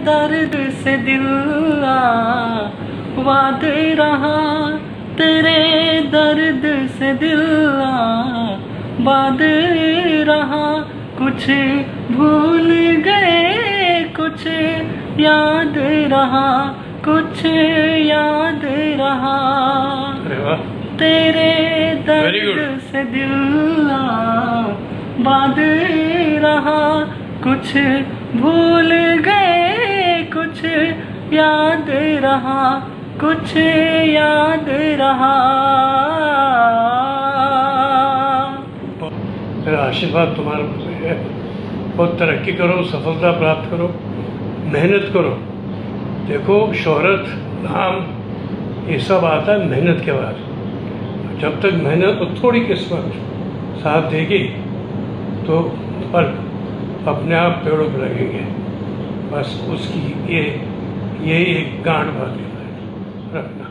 दर्द से दिल आबाद रहा, तेरे दर्द से दिल आबाद रहा। कुछ भूल गए कुछ याद रहा, कुछ याद रहा। अरे वाह, तेरे Very good. दर्द से दिल आबाद रहा। कुछ भूल गए कुछ याद रहा, कुछ याद रहा। मेरा आशीर्वाद तुम्हारे ऊपर है। बहुत तरक्की करो, सफलता प्राप्त करो, मेहनत करो। देखो, शोहरत, नाम ये सब आता है मेहनत के बाद। जब तक मेहनत और थोड़ी किस्मत साथ देगी तो फल अपने आप पेड़ों पर लगेंगे। बस उसकी ये एक गांठ बात रखना।